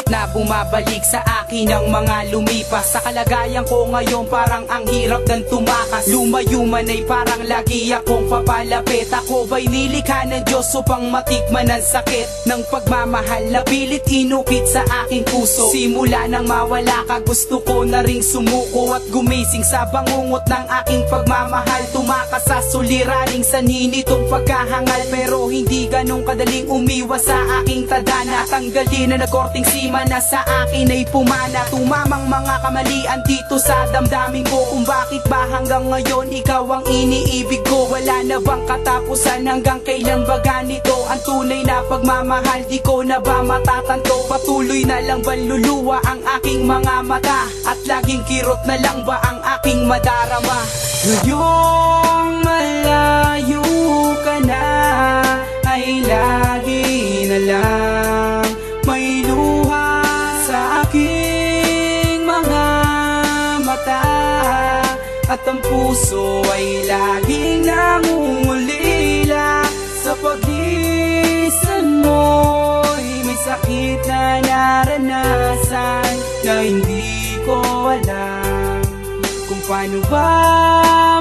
na bumabalik sa akin ang mga lumipas. Sa kalagayan ko ngayon parang ang hirap ng tumakas. Lumayo man ay parang lagi akong papalapit. Ako ba'y nilikha ng Diyos upang matikman ang sakit ng pagmamahal na pilit inukit sa aking puso. Simula nang mawala ka, gusto ko na ring sumuko at gumising sa bangungot ng aking pagmamahal. Tumakas sa suliraning sanhi nitong pagkahangal, pero hindi ganong kadaling umiwas sa aking tadhana. Tanggalin na nagkorting sima na sa akin ay pumana. Tumamang mga kamalian dito sa damdamin ko, kung bakit ba hanggang ngayon ikaw ang iniibig ko. Wala na bang katapusan, hanggang kailan ba ganito ang tunay na pagmamahal? Di ko na ba matatanto? Patuloy na lang ba luluwa ang aking mga mata, at laging kirot na lang ba ang aking madarama? Ngayong malayo ka na, ay lagi na lang may luha sa aking mga mata, at ang puso ay laging nangungulila. Sa paglisan mo'y may sakit na naranasan na hindi ko alam kung paano ba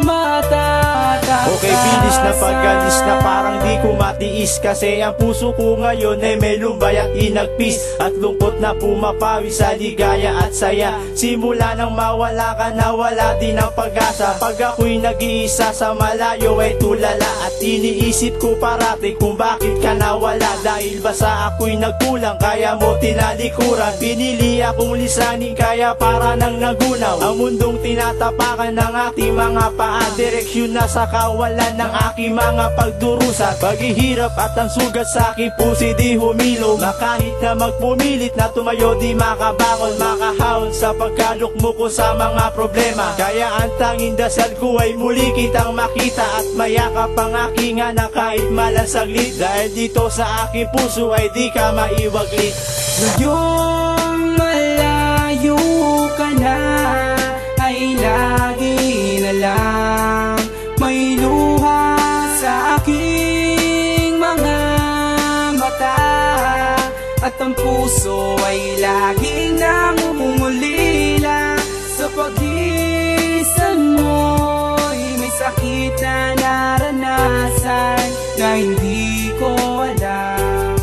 matatakasan. Okay, finish na pag-alis na parang di ko matiis, kasi ang puso ko ngayon ay may lumbay at inagpis, at lungkot na pumapawi sa ligaya at saya. Simula nang mawala ka, nawala din ang pag-asa. Pag ako'y nag-iisa sa malayo ay tulala, at iniisip ko parati kung bakit ka nawala. Dahil ba sa ako'y nagkulang, kaya mo tinalikuran? Pinili akong lisanin, kaya para nang nagunaw ang mundong tinatapakan ng ating mga paa. Direksyon na sa kawalan ng aking mga pagdurusa. Paghihirap at ang sugat sa aking puso di humilom, na kahit na magpumilit na tumayo di makabangon, makahawon sa pagkalukmo ko sa mga problema. Kaya ang tanging dasal ko ay muli kitang makita, at mayakap ang aking anak kahit malasaglit. Dahil dito sa aking puso ay di ka maiwaglit. Ngayong malayo ka na, ay lagi na lang may luha sa aking mga mata, at ang puso ay laging nangungulila. Sa paglisan mo'y may sakit na naranasan na hindi ko alam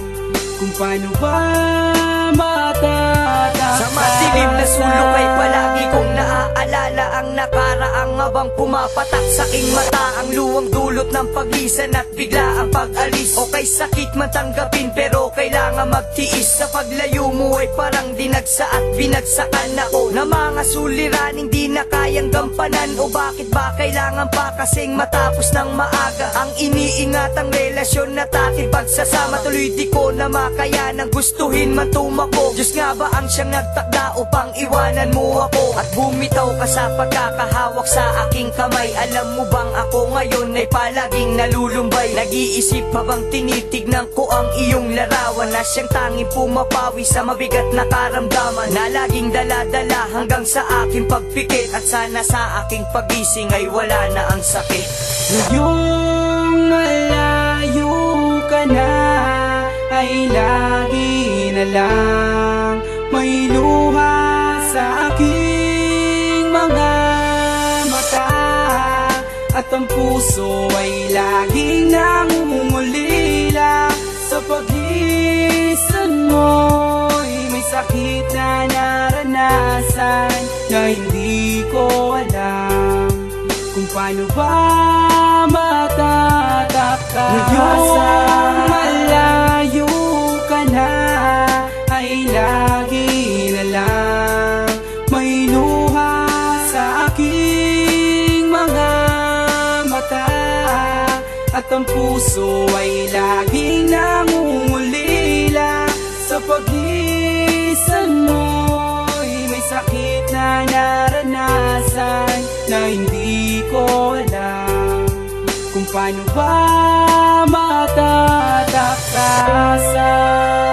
kung paano ba matatakasan. Sa madilim na sulok ay palagi kong naaalala ang nakaraang habang pumapatak sa aking mata. Ang luwang dulot ng paglisan at bigla ang pag-alis. Okay, sakit man tanggapin pero kailangan magtiis. Sa paglayo mo ay parang dinagsa at binagsakan ako na mga suliraning di na kayang gampanan. O bakit ba kailangan pa kasing matapos ng maaga ang iniingatang relasyon na ating pagsasama? Tuloy di ko na makayanang gustuhin man tumakbo. Diyos nga ba ang siyang nagtakda upang iwanan mo ako, at bumitaw ka sa pagkakahawak sa aking kamay? Alam mo bang ako ngayon ay palaging nalulumbay? Nag-iisip habang tinitignan ko ang iyong larawan, na siyang tanging pumapawi sa mabigat na karamdaman, na laging dala-dala hanggang sa aking pagpikit, at sana sa aking pagising ay wala na ang sakit. Ngayong malayo ka na, ay lagi na lang may luha sa aking mga mata, at ang puso ay laging nangungulila. Sa paglisan mo'y may sakit na naranasan na hindi ko alam kung paano ba matatakasan. Ngayong malayo ka na, ay lagi na lang may luha sa aking mga mata, at ang puso ay laging nangungulila. Sa paglisan mo'y may sakit na naranasan na hindi ko alam kung paano ba matatakasan.